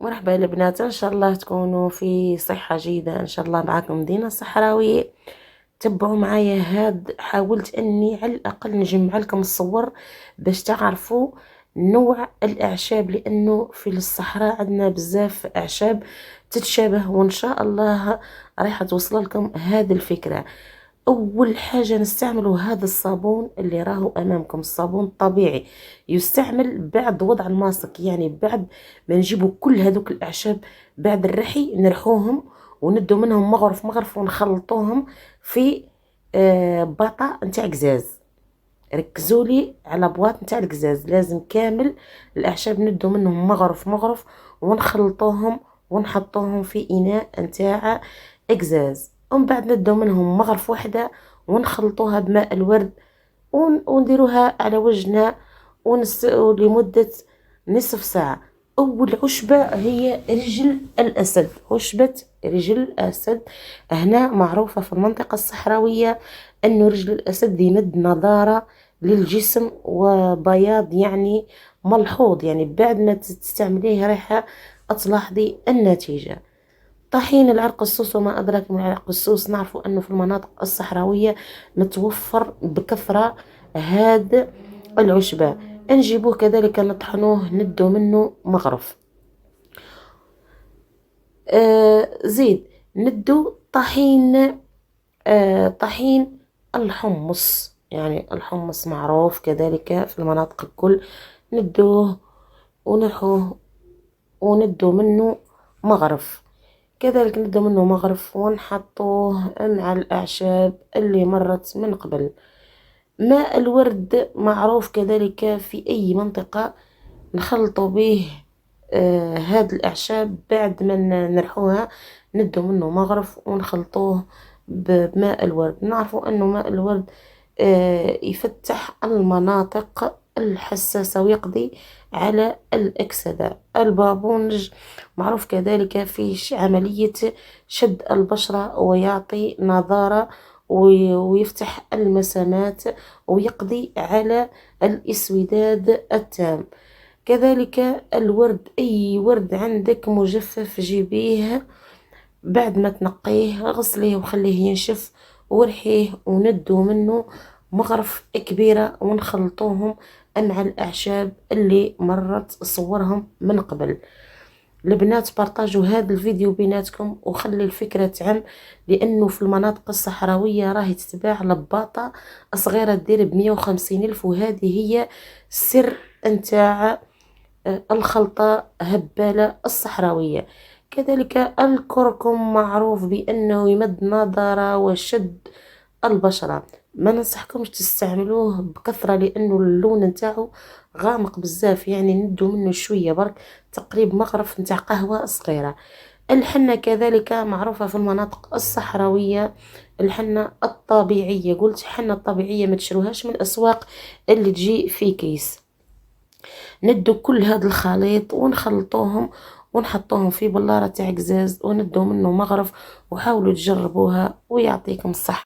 مرحبا البنات، ان شاء الله تكونوا في صحة جيدة. ان شاء الله معكم دينا الصحراوي. تبعوا معايا حاولت اني على الاقل نجمع لكم الصور باش تعرفوا نوع الاعشاب، لانه في الصحراء عندنا بزاف اعشاب تتشابه، وان شاء الله راح توصل لكم هذه الفكرة. اول حاجه نستعملوا هذا الصابون اللي راهو امامكم، الصابون الطبيعي يستعمل بعد وضع الماسك، يعني بعد ما نجيبوا كل هذوك الاعشاب بعد الرحي نرحوهم وندوا منهم مغرف مغرف ونخلطوهم في باطا نتاع قزاز. ركزوا لي على بواط نتاع القزاز، لازم كامل الاعشاب ندوا منهم مغرف مغرف ونخلطوهم ونحطوهم في اناء نتاع قزاز، ومن بعد ندوا منهم مغرف وحده ونخلطوها بماء الورد ونديروها على وجهنا لمدة نصف ساعة. أول عشبة هي رجل الأسد، عشبة رجل الأسد. هنا معروفة في المنطقة الصحراوية أنه رجل الأسد يمد نضارة للجسم وبياض يعني ملحوظ، يعني بعد ما تستعمليه رايحة تلاحظي النتيجة. طحين العرق السوس وما أدراك من العرق السوس، نعرفوا أنه في المناطق الصحراوية متوفر بكثرة هذا العشبة. نجيبوه كذلك نطحنوه ندو منه مغرف. زيد ندو طحين الحمص، يعني الحمص معروف كذلك في المناطق الكل، ندوه ونرحوه وندو منه مغرف. كذلك ندو منه مغرف ونحطوه مع الأعشاب اللي مرت من قبل. ماء الورد معروف كذلك في أي منطقة، نخلطوا به هاد الأعشاب بعد ما نرحوها ندو منه مغرف ونخلطوه بماء الورد. نعرفوا أنه ماء الورد يفتح المناطق الحساسة ويقضي على الأكسدة. البابونج معروف كذلك في عملية شد البشرة ويعطي نضارة ويفتح المسامات ويقضي على الاسوداد التام. كذلك الورد، أي ورد عندك مجفف جيبيه بعد ما تنقيه غسليه وخليه ينشف ورحيه وندو منه مغرف كبيرة ونخلطوهم مع الأعشاب اللي مرت صورهم من قبل. البنات بارطاجوا هذا الفيديو بيناتكم وخلي الفكرة تعم، لأنه في المناطق الصحراوية راهي تتباع لباطة صغيرة دير ب150 ألف، وهذه هي سر نتاع الخلطة هبالة الصحراوية. كذلك الكركم معروف بأنه يمد نضارة وشد البشرة، ما ننصحكمش تستعملوه بكثرة لأنه اللون نتاعو غامق بزاف، يعني ندو منه شوية برك تقريب مغرف نتاع قهوة صغيرة. الحنة كذلك معروفة في المناطق الصحراوية، الحنة الطبيعية، قلت حنة طبيعية ما تشروهاش من الأسواق اللي تجي في كيس. ندو كل هذا الخليط ونخلطوهم ونحطوهم في بلارة تاع قزاز وندو منه مغرف، وحاولوا تجربوها ويعطيكم الصحة.